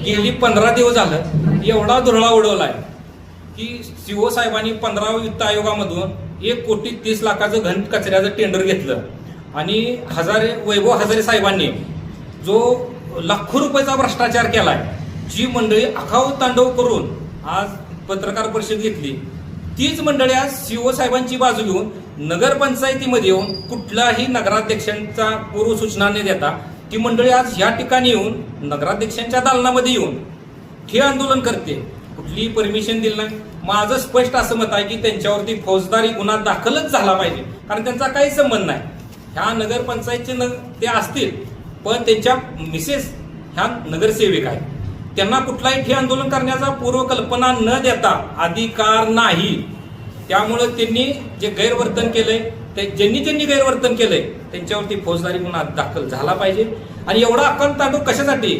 गेली 15 दिवस झालं एवढा धुरळा उडवलाय की सीओ साहेबांनी 15 वित्त आयोगामधून 1,30,00,000 घन कचऱ्याचं टेंडर घेतलं आणि वैभव हजारे साहेबांनी जो लाखो रुपयाचा भ्रष्टाचार केलाय, जी मंडळी आखाव तांडव करून आज पत्रकार परिषद घेतली, तीच मंडळी आज सीओ साहेबांची बाजू घेऊन नगरपंचायतीमध्ये येऊन कुठलाही नगराध्यक्षांचा पूर्व सूचना न देता ती मंडळी आज या ठिकाणी येऊन नगराध्यक्षांच्या दालनामध्ये येऊन हे आंदोलन करते. कुठलीही परमिशन दिली नाही. माझं स्पष्ट असं मत आहे की त्यांच्यावरती फौजदारी गुन्हा दाखलच झाला पाहिजे, कारण त्यांचा काही संबंध नाही. ह्या नगरपंचायतचे ते असतील, पण त्यांच्या मिसेस ह्या नगरसेविक आहेत. त्यांना कुठलाही ठे आंदोलन करण्याचा पूर्वकल्पना न देता अधिकार नाही. त्यामुळं त्यांनी जे गैरवर्तन केलंय, ज्यांनी गैरवर्तन केलंय त्यांच्यावरती फौजदारी गुन्हा दाखल झाला पाहिजे. आणि एवढा अक्कलतांडू कशासाठी?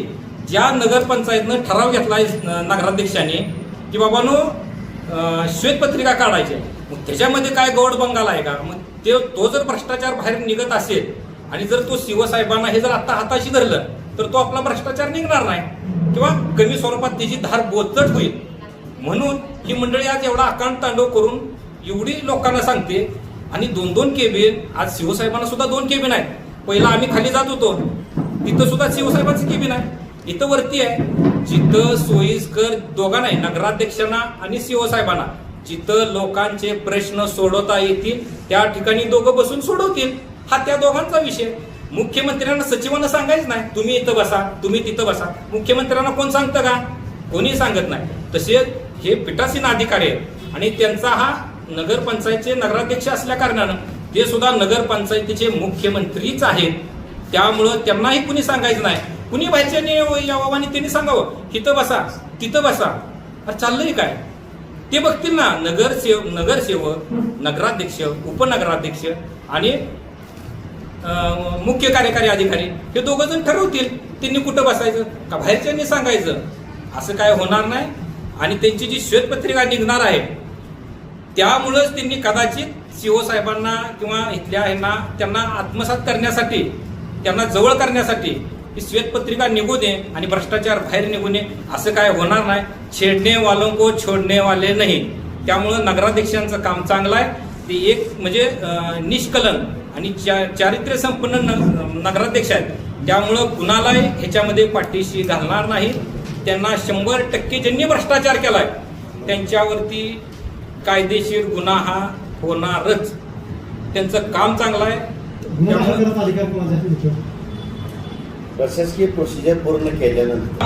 ज्या नगरपंचायतनं ठराव घेतलाय नगराध्यक्षांनी की बाबांनो श्वेतपत्रिका काढायची, मग त्याच्यामध्ये काय गौड बंगाल आहे का? मग तो जर भ्रष्टाचार बाहेर निघत असेल आणि जर तो सीओ साहेबांना हे जर आता हाताशी धरलं तर तो आपला भ्रष्टाचार निघणार नाही किंवा कमी स्वरूपात त्याची धार बोचट होईल. म्हणून ही मंडळी आज एवढा अकांड-तांडव करून एवढी लोकांना सांगते. आणि 2-2 केबिन, आज सीओ साहेबांना सुद्धा 2 केबिन आहेत. पहिला आम्ही खाली जात होतो तिथं सुद्धा सीओ साहेबांचं केबिन आहे, इथं वरती आहे. जिथं सोयीस्कर दोघांना आहे, नगराध्यक्षांना आणि सीओ साहेबांना, जिथं लोकांचे प्रश्न सोडवता येतील त्या ठिकाणी दोघं बसून सोडवतील. हा त्या दोघांचा विषय. मुख्यमंत्र्यांना, सचिवांना सांगायचं नाही तुम्ही इथं बसा, तुम्ही तिथं बसा. मुख्यमंत्र्यांना कोण सांगतं का? कोणी सांगत नाही. तसे हे पीठासीन अधिकारी आहेत आणि त्यांचा हा नगरपंचायतचे नगराध्यक्ष असल्या कारणानं ते सुद्धा नगरपंचायतीचे मुख्यमंत्रीच आहेत. त्यामुळं त्यांनाही कुणी सांगायचं नाही. कुणी बाहेरच्याने यावं आणि त्यांनी सांगावं इथं बसा, तिथं बसा. अरे चाललंय काय ते बघतील ना. नगरसेवक, नगराध्यक्ष, उपनगराध्यक्ष आणि मुख्य कार्यकारी अधिकारी हे दोघं जण ठरवतील त्यांनी कुठं बसायचं का बाहेरच्यांनी सांगायचं. असं काय होणार नाही. आणि त्यांची जी श्वेतपत्रिका निघणार आहे त्यामुळंच त्यांनी कदाचित सीओ साहेबांना किंवा इथल्या ह्यांना त्यांना आत्मसात करण्यासाठी, त्यांना जवळ करण्यासाठी ही श्वेतपत्रिका निघू दे आणि भ्रष्टाचार बाहेर निघू नये. असं काय होणार नाही. छेडणे वालों को छोडणे वाले नाही. त्यामुळं नगराध्यक्षांचं काम चांगलं आहे. ते एक म्हणजे निष्कलंक आणि चारित्र्य संपन्न नगराध्यक्ष आहेत. त्यामुळं कुणालाही ह्याच्यामध्ये पाठीशी घालणार नाही. त्यांना 100% ज्यांनी भ्रष्टाचार केलाय त्यांच्यावरती कायदेशीर गुन्हा हा होणारच. त्यांचं काम चांगलं आहे. प्रशासकीय प्रोसिजर पूर्ण केल्यानंतर